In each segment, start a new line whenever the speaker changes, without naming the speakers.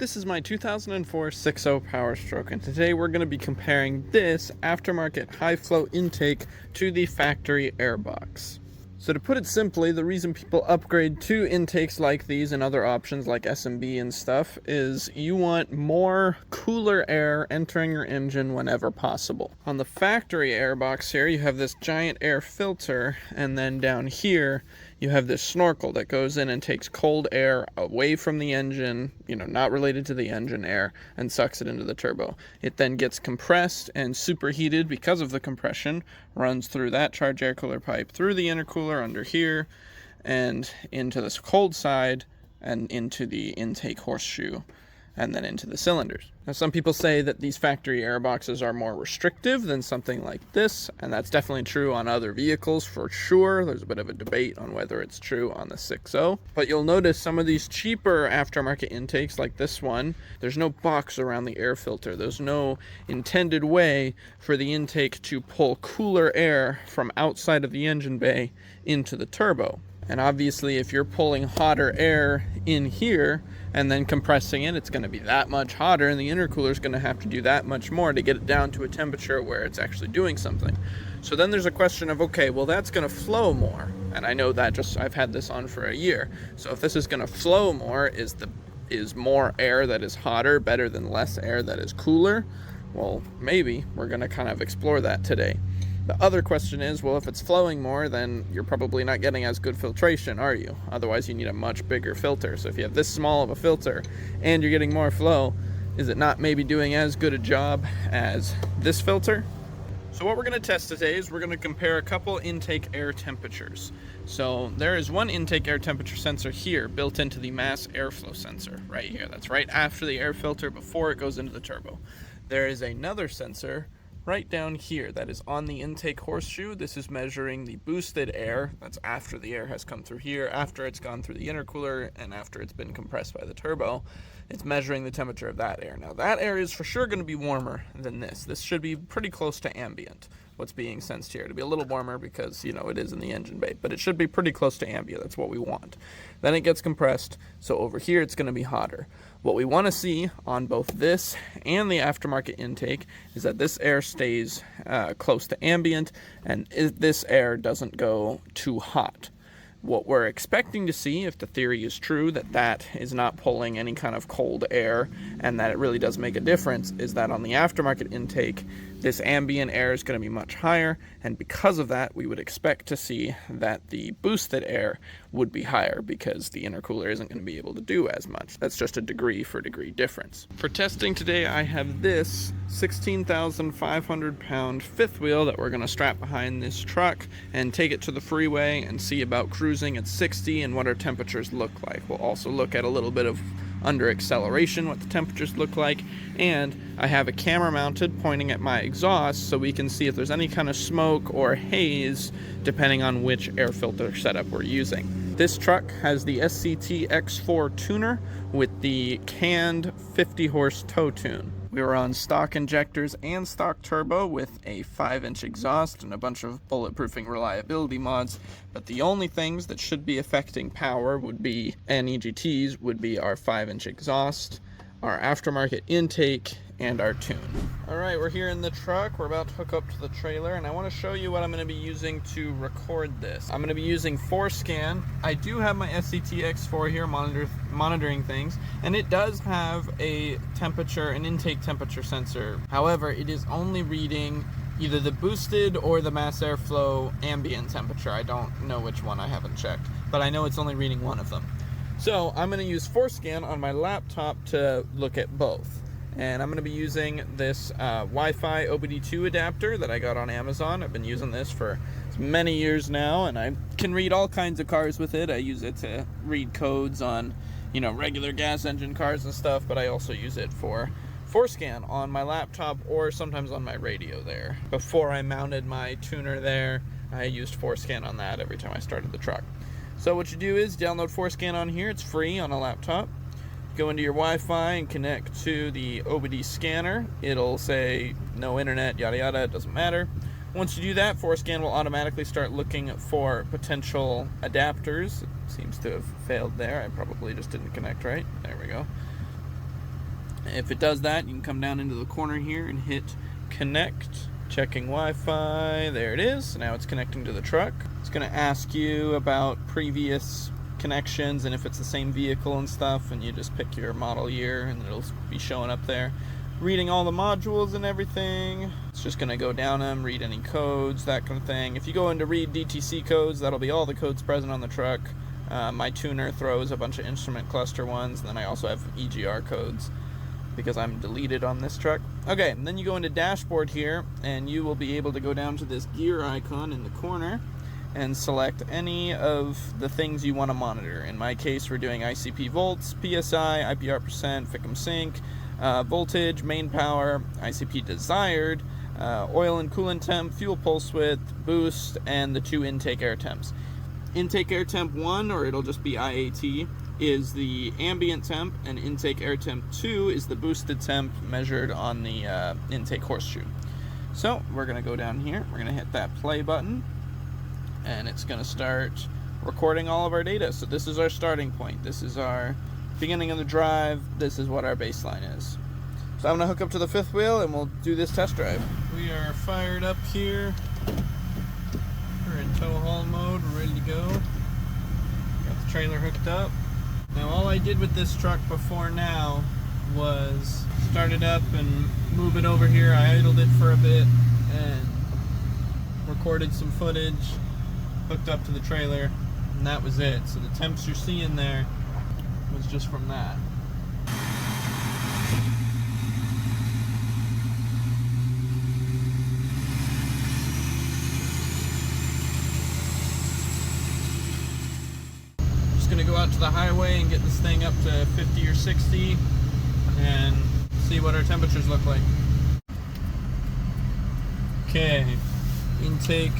This is my 2004 6.0 Powerstroke, and today we're going to be comparing this aftermarket high-flow intake to the factory airbox. So to put it simply, the reason people upgrade to intakes like these and other options like S&B and stuff is you want more cooler air entering your engine whenever possible. On the factory airbox here, you have this giant air filter, and then down here you have this snorkel that goes in and takes cold air away from the engine, not related to the engine air, and sucks it into the turbo. It then gets compressed and superheated because of the compression, runs through that charge air cooler pipe, through the intercooler under here, and into this cold side, and into the intake horseshoe, and then into the cylinders. Now, some people say that these factory airboxes are more restrictive than something like this, and that's definitely true on other vehicles for sure. There's a bit of a debate on whether it's true on the 6.0, but you'll notice some of these cheaper aftermarket intakes like this one, there's no box around the air filter. There's no intended way for the intake to pull cooler air from outside of the engine bay into the turbo. And obviously, if you're pulling hotter air in here and then compressing it, it's going to be that much hotter, and the intercooler is going to have to do that much more to get it down to a temperature where it's actually doing something. So then there's a question of, okay, well, that's going to flow more. And I know that I've had this on for a year. So if this is going to flow more, is more air that is hotter better than less air that is cooler? Well, maybe. We're going to kind of explore that today. The other question is, well, if it's flowing more, then you're probably not getting as good filtration, are you? Otherwise, you need a much bigger filter. So if you have this small of a filter and you're getting more flow, is it not maybe doing as good a job as this filter? So what we're going to test today is we're going to compare a couple intake air temperatures. So there is one intake air temperature sensor here built into the mass airflow sensor right here. That's right after the air filter before it goes into the turbo. There is another sensor right down here that is on the intake horseshoe. This is measuring the boosted air. That's after the air has come through here, after it's gone through the intercooler, and after it's been compressed by the turbo. It's measuring the temperature of that air. Now that air is for sure going to be warmer than this. This should be pretty close to ambient, what's being sensed here. It'll be a little warmer because, it is in the engine bay, but it should be pretty close to ambient. That's what we want. Then it gets compressed, so over here it's going to be hotter. What we want to see on both this and the aftermarket intake is that this air stays close to ambient, and this air doesn't go too hot. What we're expecting to see, if the theory is true, that is not pulling any kind of cold air and that it really does make a difference, is that on the aftermarket intake, this ambient air is going to be much higher, and because of that, we would expect to see that the boosted air would be higher because the intercooler isn't going to be able to do as much. That's just a degree for degree difference. For testing today, I have this 16,500 pound fifth wheel that we're going to strap behind this truck and take it to the freeway and see about cruising at 60 and what our temperatures look like. We'll also look at a little bit of under acceleration, what the temperatures look like, and I have a camera mounted pointing at my exhaust so we can see if there's any kind of smoke or haze depending on which air filter setup we're using. This truck has the SCT X4 tuner with the canned 50 horse tow tune. We were on stock injectors and stock turbo with a 5-inch exhaust and a bunch of bulletproofing reliability mods, but the only things that should be affecting power would be, and EGTs, would be our 5-inch exhaust, our aftermarket intake, and our tune. Alright, we're here in the truck. We're about to hook up to the trailer, and I want to show you what I'm going to be using to record this. I'm going to be using ForScan. I do have my SCT X4 here monitoring things, and it does have a temperature, an intake temperature sensor. However, it is only reading either the boosted or the mass airflow ambient temperature. I don't know which one, I haven't checked, but I know it's only reading one of them. So I'm going to use ForScan on my laptop to look at both. And I'm going to be using this Wi-Fi OBD2 adapter that I got on Amazon. I've been using this for many years now, and I can read all kinds of cars with it. I use it to read codes on, regular gas engine cars and stuff, but I also use it for ForScan on my laptop or sometimes on my radio there. Before I mounted my tuner there, I used ForScan on that every time I started the truck. So what you do is download ForScan on here. It's free on a laptop. Go into your Wi-Fi and connect to the OBD scanner. It'll say no internet, yada yada, it doesn't matter. Once you do that, ForScan will automatically start looking for potential adapters. It seems to have failed there. I probably just didn't connect right. There we go. If it does that, you can come down into the corner here and hit connect. Checking Wi-Fi. There it is. Now it's connecting to the truck. It's going to ask you about previous connections and if it's the same vehicle and stuff, and you just pick your model year and it'll be showing up there. Reading all the modules and everything. It's just going to go down them, read any codes, that kind of thing. If you go into read DTC codes, that'll be all the codes present on the truck. My tuner throws a bunch of instrument cluster ones, and then I also have EGR codes because I'm deleted on this truck. Okay, and then you go into dashboard here, and you will be able to go down to this gear icon in the corner and select any of the things you want to monitor. In my case, we're doing ICP volts, PSI, IPR percent, FICM sync, voltage, main power, ICP desired, oil and coolant temp, fuel pulse width, boost, and the 2 intake air temps. Intake air temp 1, or it'll just be IAT, is the ambient temp, and intake air temp 2 is the boosted temp measured on the intake horseshoe. So we're going to go down here, we're going to hit that play button, and it's going to start recording all of our data. So this is our starting point, this is our beginning of the drive, this is what our baseline is. So I'm going to hook up to the fifth wheel and we'll do this test drive. We are fired up here. We're in tow haul mode, we're ready to go. Got the trailer hooked up. Now all I did with this truck before now was start it up and move it over here. I idled it for a bit and recorded some footage, hooked up to the trailer, and that was it. So the temps you're seeing there was just from that. Going to go out to the highway and get this thing up to 50 or 60 and see what our temperatures look like. Okay, intake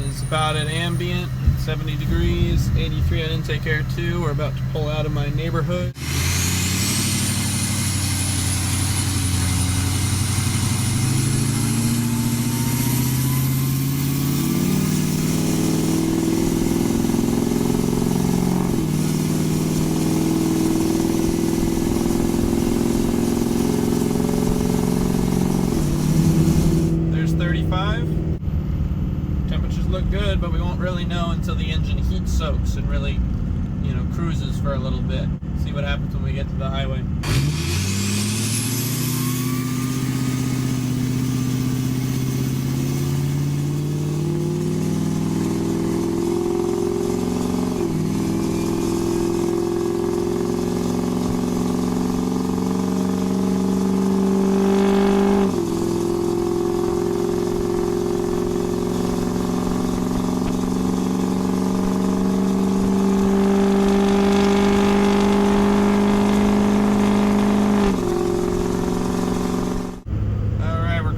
is about at ambient, 70 degrees, 83 on intake air 2. We're about to pull out of my neighborhood. Temperatures look good, but we won't really know until the engine heat soaks and really, cruises for a little bit. See what happens when we get to the highway.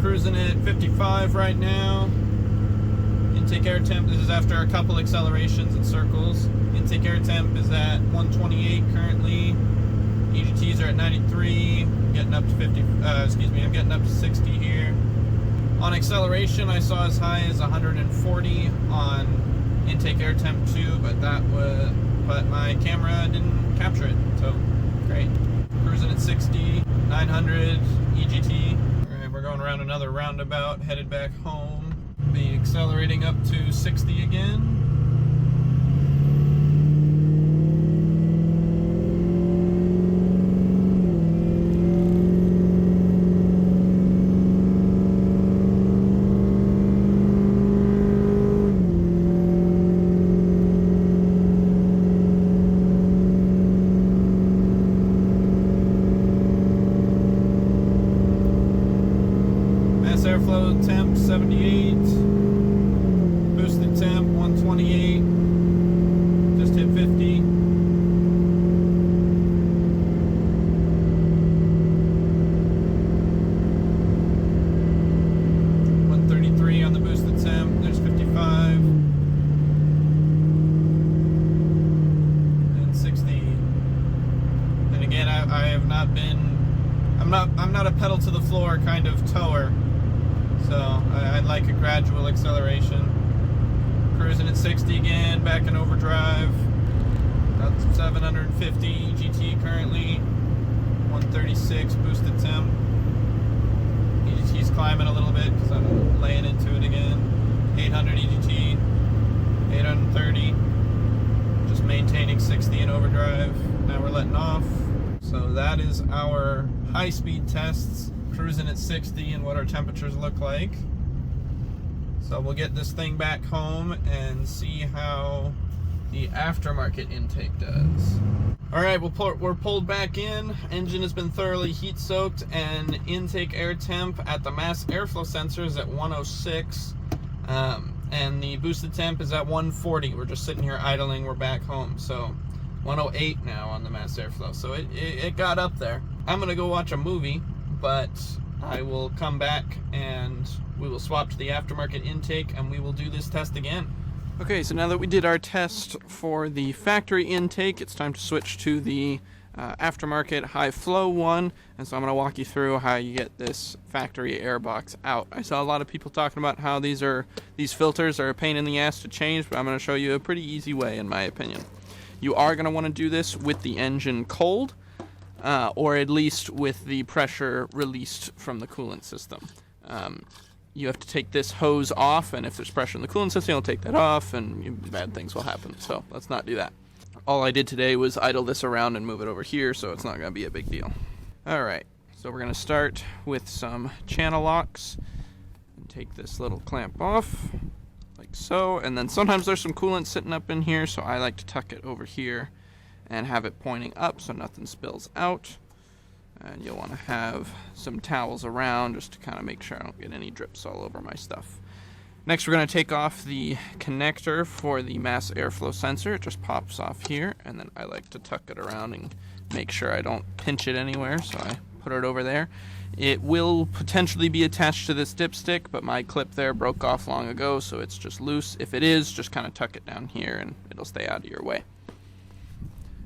Cruising at 55 right now. Intake air temp, this is after a couple accelerations and circles. Intake air temp is at 128 currently. EGTs are at 93. I'm getting up to 50, I'm getting up to 60 here. On acceleration, I saw as high as 140 on intake air temp 2, but my camera didn't capture it, so great. Cruising at 60, 900 EGT. We're going around another roundabout, headed back home. Be accelerating up to 60 again. Airflow temp 78, boosted temp 128, just hit 50. $133 on the boosted temp, there's 55. And 60. And again, I have not been, I'm not a pedal to the floor kind of tower. So I'd like a gradual acceleration. Cruising at 60 again, back in overdrive. About 750 GT currently. 736 boosted temp. EGT's climbing a little bit because I'm laying into it again. 800 EGT, 830. Just maintaining 60 in overdrive. Now we're letting off. So that is our high-speed tests, cruising at 60 and what our temperatures look like. So we'll get this thing back home and see how the aftermarket intake does. Alright, we're pulled back in. Engine has been thoroughly heat soaked, and intake air temp at the mass airflow sensor is at 106. And the boosted temp is at 140. We're just sitting here idling. We're back home. So 108 now on the mass airflow. So it got up there. I'm going to go watch a movie, but I will come back and we will swap to the aftermarket intake and we will do this test again. Okay, so now that we did our test for the factory intake, it's time to switch to the aftermarket high flow one, and so I'm going to walk you through how you get this factory air box out. I saw a lot of people talking about how these filters are a pain in the ass to change, but I'm going to show you a pretty easy way in my opinion. You are going to want to do this with the engine cold, or at least with the pressure released from the coolant system. You have to take this hose off, and if there's pressure in the coolant system, you'll take that off, and bad things will happen. So let's not do that. All I did today was idle this around and move it over here, so it's not going to be a big deal. Alright, so we're going to start with some channel locks. And take this little clamp off, like so. And then sometimes there's some coolant sitting up in here, so I like to tuck it over here and have it pointing up so nothing spills out. And you'll want to have some towels around just to kind of make sure I don't get any drips all over my stuff. Next, we're going to take off the connector for the mass airflow sensor. It just pops off here, and then I like to tuck it around and make sure I don't pinch it anywhere, so I put it over there. It will potentially be attached to this dipstick, but my clip there broke off long ago, so it's just loose. If it is, just kind of tuck it down here and it'll stay out of your way.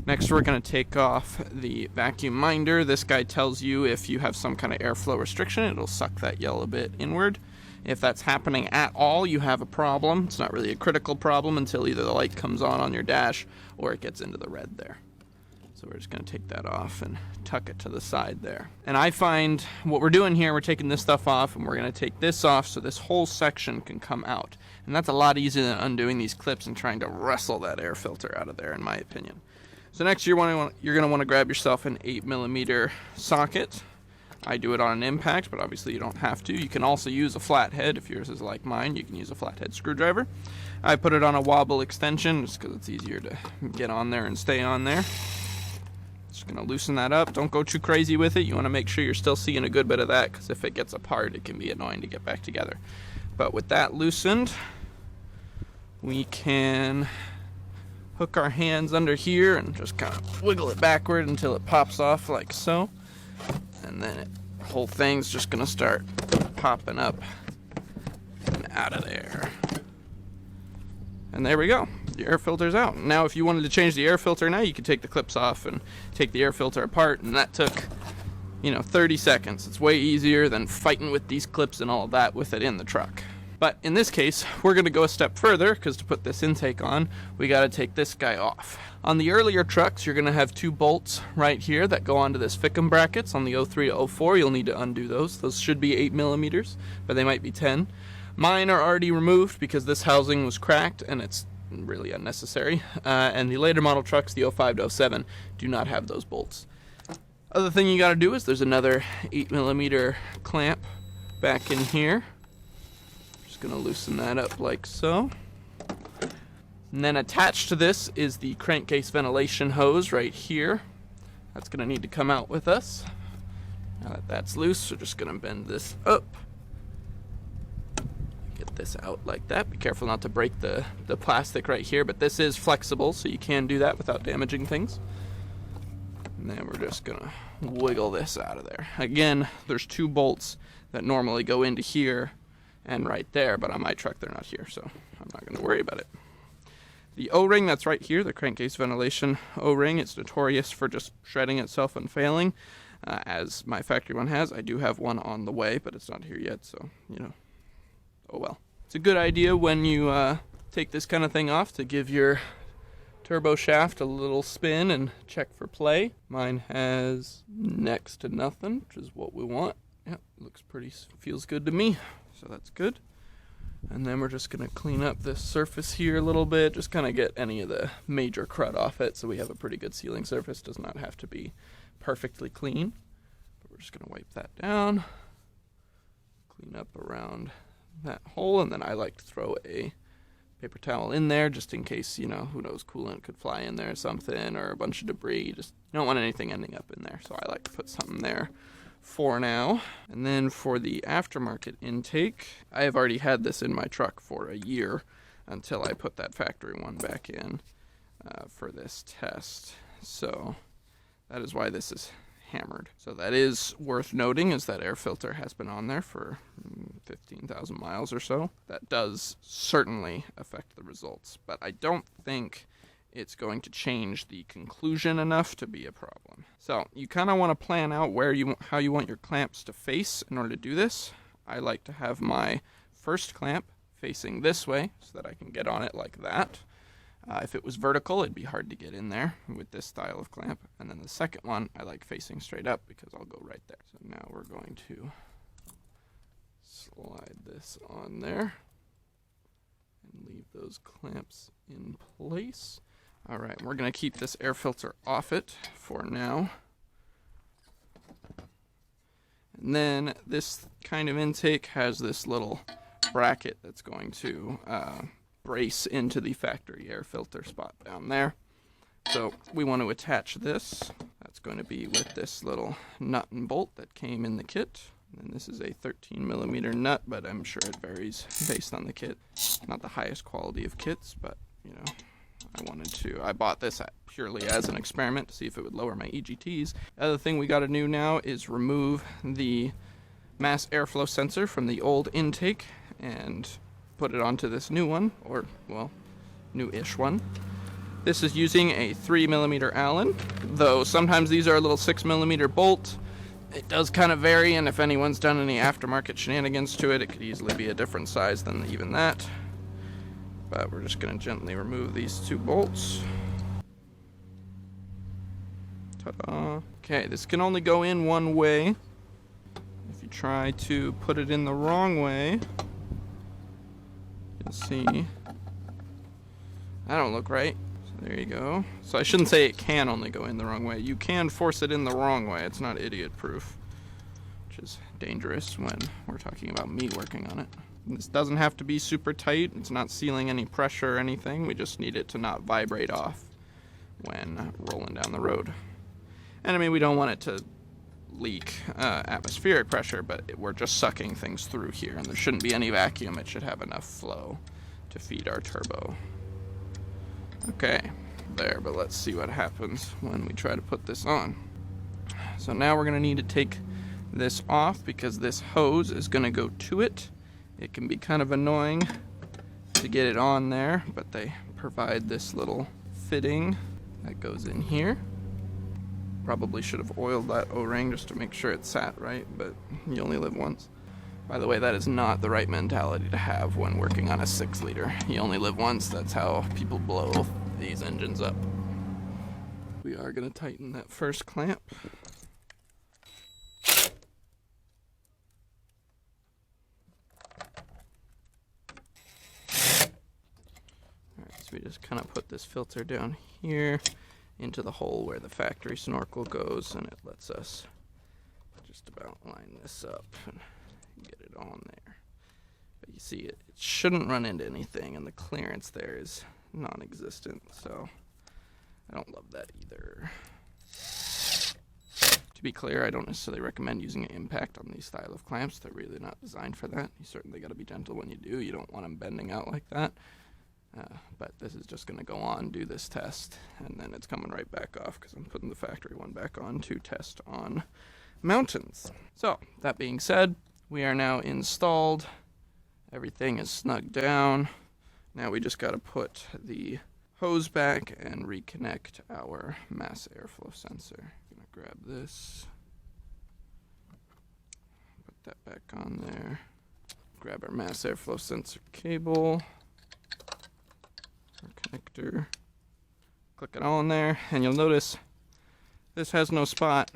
Next, we're going to take off the vacuum minder. This guy tells you if you have some kind of airflow restriction, it'll suck that yellow bit inward. If that's happening at all, you have a problem. It's not really a critical problem until either the light comes on your dash or it gets into the red there. So we're just going to take that off and tuck it to the side there. And I find what we're doing here, we're taking this stuff off and we're going to take this off so this whole section can come out. And that's a lot easier than undoing these clips and trying to wrestle that air filter out of there, in my opinion. So next you're going to want to grab yourself an 8mm socket. I do it on an impact, but obviously you don't have to. You can also use a flathead. If yours is like mine, you can use a flathead screwdriver. I put it on a wobble extension just because it's easier to get on there and stay on there. Just going to loosen that up. Don't go too crazy with it. You want to make sure you're still seeing a good bit of that, because if it gets apart, it can be annoying to get back together. But with that loosened, we can hook our hands under here and just kind of wiggle it backward until it pops off like so. And then the whole thing's just going to start popping up and out of there. And there we go. The air filter's out. Now if you wanted to change the air filter now, you could take the clips off and take the air filter apart, and that took, 30 seconds. It's way easier than fighting with these clips and all of that with it in the truck. But in this case, we're going to go a step further, because to put this intake on, we got to take this guy off. On the earlier trucks, you're going to have 2 bolts right here that go onto this Fickum brackets. On the 03 to 04, you'll need to undo those. Those should be 8mm, but they might be 10. Mine are already removed because this housing was cracked, and it's really unnecessary. And the later model trucks, the 05 to 07, do not have those bolts. Other thing you got to do is there's another 8mm clamp back in here. Going to loosen that up like so. And then attached to this is the crankcase ventilation hose right here. That's going to need to come out with us. Now that that's loose, we're just going to bend this up. Get this out like that. Be careful not to break the plastic right here, but this is flexible, so you can do that without damaging things. And then we're just going to wiggle this out of there. Again, there's 2 bolts that normally go into here and right there, but on my truck they're not here, so I'm not going to worry about it. The O-ring that's right here, the crankcase ventilation O-ring, it's notorious for just shredding itself and failing, as my factory one has. I do have one on the way, but it's not here yet, so, oh well. It's a good idea when you take this kind of thing off to give your turbo shaft a little spin and check for play. Mine has next to nothing, which is what we want. Yeah, looks pretty, feels good to me, so that's good. And then we're just gonna clean up this surface here a little bit, just kind of get any of the major crud off it so we have a pretty good sealing surface. Does not have to be perfectly clean, but we're just gonna wipe that down, clean up around that hole, and then I like to throw a paper towel in there just in case, you know, who knows, coolant could fly in there or something, or a bunch of debris. You don't want anything ending up in there, so I like to put something there for now. And then for the aftermarket intake, I have already had this in my truck for a year until I put that factory one back in for this test. So that is why this is hammered. So that is worth noting, is that air filter has been on there for 15,000 miles or so. That does certainly affect the results, but I don't think it's going to change the conclusion enough to be a problem. So you kind of want to plan out how you want your clamps to face in order to do this. I like to have my first clamp facing this way so that I can get on it like that. If it was vertical, it'd be hard to get in there with this style of clamp. And then the second one, I like facing straight up because I'll go right there. So now we're going to slide this on there and leave those clamps in place. All right, we're going to keep this air filter off it for now. And then this kind of intake has this little bracket that's going to brace into the factory air filter spot down there. So we want to attach this. That's going to be with this little nut and bolt that came in the kit. And this is a 13mm nut, but I'm sure it varies based on the kit. Not the highest quality of kits, but you know, I bought this purely as an experiment to see if it would lower my EGTs. The other thing we got to do now is remove the mass airflow sensor from the old intake and put it onto this new one, or, well, new-ish one. This is using a 3mm Allen, though sometimes these are a little 6mm bolt. It does kind of vary, and if anyone's done any aftermarket shenanigans to it, it could easily be a different size than even that. But we're just going to gently remove these two bolts. Ta-da. Okay, this can only go in one way. If you try to put it in the wrong way, you'll see that don't look right. So there you go. So I shouldn't say it can only go in the wrong way. You can force it in the wrong way. It's not idiot-proof, which is dangerous when we're talking about me working on it. This doesn't have to be super tight. It's not sealing any pressure or anything. We just need it to not vibrate off when rolling down the road. And I mean, we don't want it to leak atmospheric pressure, but we're just sucking things through here, and there shouldn't be any vacuum. It should have enough flow to feed our turbo. Okay, there, but let's see what happens when we try to put this on. So now we're going to need to take this off because this hose is going to go to it. It can be kind of annoying to get it on there, but they provide this little fitting that goes in here. Probably should have oiled that O-ring just to make sure it sat right, but you only live once. By the way, that is not the right mentality to have when working on a 6-liter. You only live once. That's how people blow these engines up. We are going to tighten that first clamp. So we just kind of put this filter down here into the hole where the factory snorkel goes, and it lets us just about line this up and get it on there. But you see, it shouldn't run into anything, and the clearance there is non-existent, so I don't love that either. To be clear, I don't necessarily recommend using an impact on these style of clamps. They're really not designed for that. You certainly got to be gentle when you do. You don't want them bending out like that. But this is just going to go on, do this test, and then it's coming right back off because I'm putting the factory one back on to test on mountains. So, that being said, we are now installed. Everything is snugged down. Now we just got to put the hose back and reconnect our mass airflow sensor. I'm going to grab this, put that back on there, grab our mass airflow sensor cable, our connector, Click it on there, and you'll notice this has no spot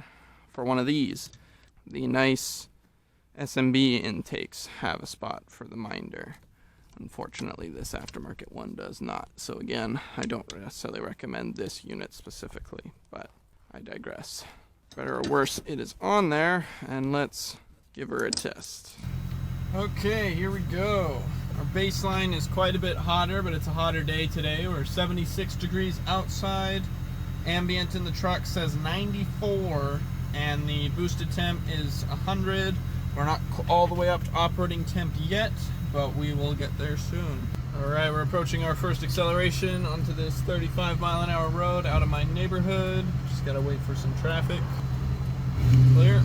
for one of these. The nice SMB intakes have a spot for the minder. Unfortunately, this aftermarket one does not. So again, I don't necessarily recommend this unit specifically, but I digress. Better or worse, it is on there, and let's give her a test. Okay, here we go. Our baseline is quite a bit hotter, but it's a hotter day today. We're 76 degrees outside. Ambient in the truck says 94, and the boosted temp is 100. We're not all the way up to operating temp yet, but we will get there soon. All right, we're approaching our first acceleration onto this 35-mile-an-hour road out of my neighborhood. Just gotta wait for some traffic. Clear.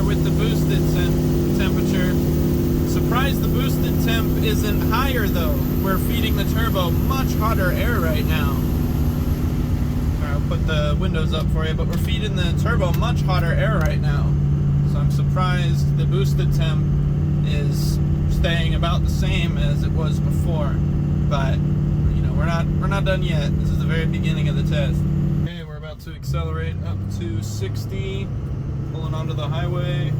With the boosted temperature. Surprised the boosted temp isn't higher though. We're feeding the turbo much hotter air right now. I'll put the windows up for you, but we're feeding the turbo much hotter air right now. So I'm surprised the boosted temp is staying about the same as it was before. But you know, we're not done yet. This is the very beginning of the test. Okay, we're about to accelerate up to 60. Pulling onto the highway.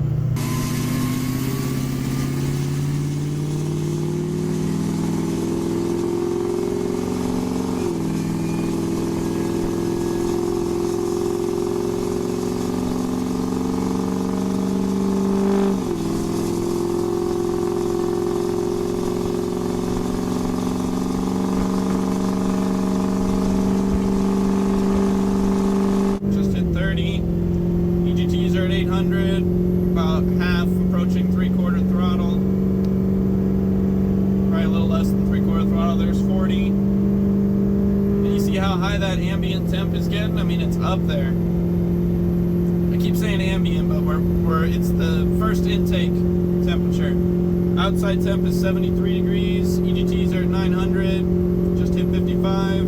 Just hit 30. EGTs are at 800, about half, approaching 3/4 throttle. Probably a little less than 3/4 throttle. There's 40. And you see how high that ambient temp is getting? I mean, it's up there. I keep saying ambient, but it's the first intake temperature. Outside temp is 73 degrees. EGTs are at 900. Just hit 55.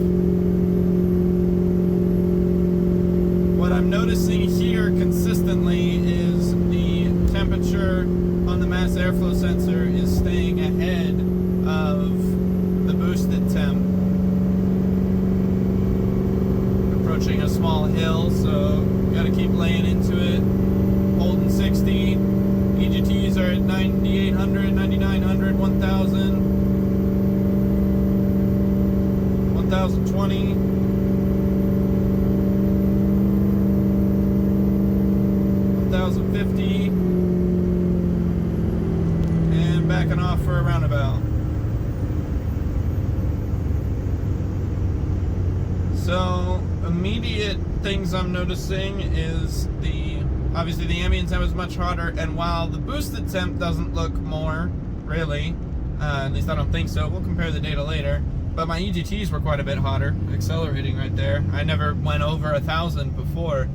What I'm noticing here consistently is the temperature on the mass airflow sensor is staying ahead of the boosted temp. Approaching a small hill, so gotta keep laying into it. Holding 60. EGTs are at 9,800, 9,900, 1,000, 1,020. 1,050, and backing off for a roundabout. So immediate things I'm noticing is obviously the ambient temp is much hotter, and while the boosted temp doesn't look more, really, at least I don't think so, we'll compare the data later, but my EGTs were quite a bit hotter, accelerating right there. I never went over 1,000 before.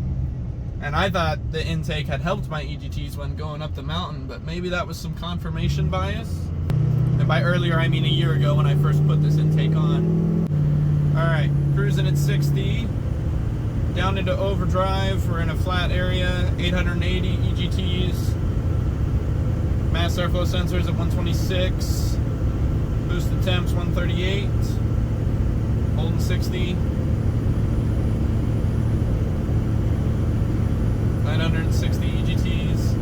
And I thought the intake had helped my EGTs when going up the mountain, but maybe that was some confirmation bias. And by earlier, I mean a year ago when I first put this intake on. Alright, cruising at 60. Down into overdrive, we're in a flat area, 880 EGTs. Mass airflow sensors at 126. Boosted temps 138. Holding 60. 960 EGTs.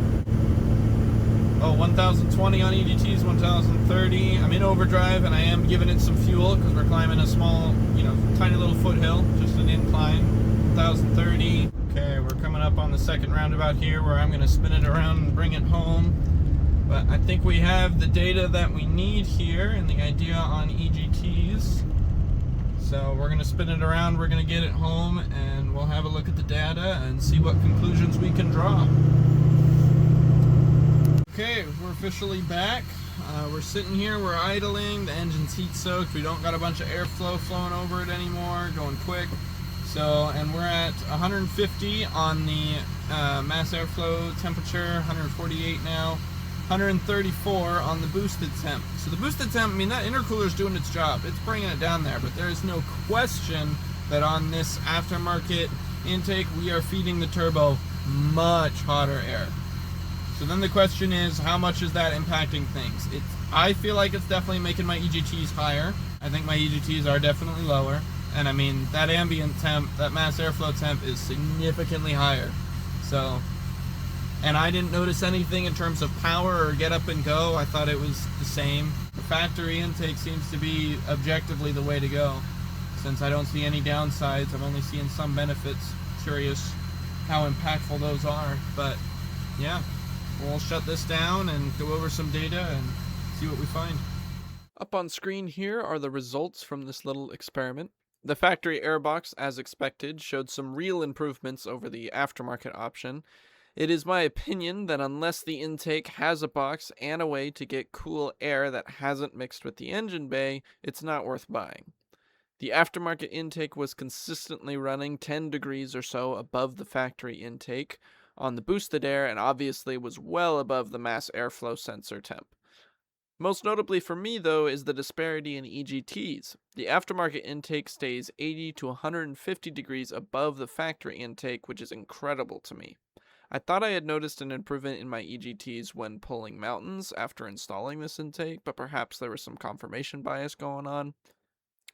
Oh, 1,020 on EGTs, 1,030. I'm in overdrive and I am giving it some fuel because we're climbing a small, tiny little foothill, just an incline. 1,030. Okay, we're coming up on the second roundabout here where I'm going to spin it around and bring it home. But I think we have the data that we need here and the idea on EGTs. So we're going to spin it around, we're going to get it home, and we'll have a look at the data and see what conclusions we can draw. Okay, we're officially back. We're sitting here, we're idling, the engine's heat soaked, we don't got a bunch of airflow flowing over it anymore, going quick. So, and we're at 150 on the mass airflow temperature, 148 now, 134 on the boosted temp. So the boosted temp, I mean, that intercooler is doing its job. It's bringing it down there, but there is no question that on this aftermarket intake, we are feeding the turbo much hotter air. So then the question is, how much is that impacting things? I feel like it's definitely making my EGTs higher. I think my EGTs are definitely lower. And I mean, that ambient temp, that mass airflow temp is significantly higher. So, and I didn't notice anything in terms of power or get up and go. I thought it was the same. The factory intake seems to be objectively the way to go. Since I don't see any downsides, I'm only seeing some benefits. Curious how impactful those are. But yeah, we'll shut this down and go over some data and see what we find. Up on screen here are the results from this little experiment. The factory airbox, as expected, showed some real improvements over the aftermarket option. It is my opinion that unless the intake has a box and a way to get cool air that hasn't mixed with the engine bay, it's not worth buying. The aftermarket intake was consistently running 10 degrees or so above the factory intake on the boosted air, and obviously was well above the mass airflow sensor temp. Most notably for me, though, is the disparity in EGTs. The aftermarket intake stays 80 to 150 degrees above the factory intake, which is incredible to me. I thought I had noticed an improvement in my EGTs when pulling mountains after installing this intake, but perhaps there was some confirmation bias going on.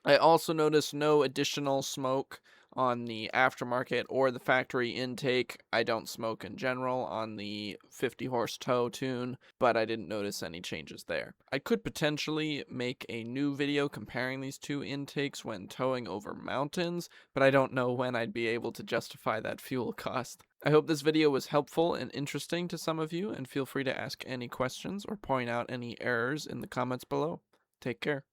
I also noticed no additional smoke on the aftermarket or the factory intake. I don't smoke in general on the 50 horse tow tune, but I didn't notice any changes there. I could potentially make a new video comparing these two intakes when towing over mountains, but I don't know when I'd be able to justify that fuel cost. I hope this video was helpful and interesting to some of you, and feel free to ask any questions or point out any errors in the comments below. Take care.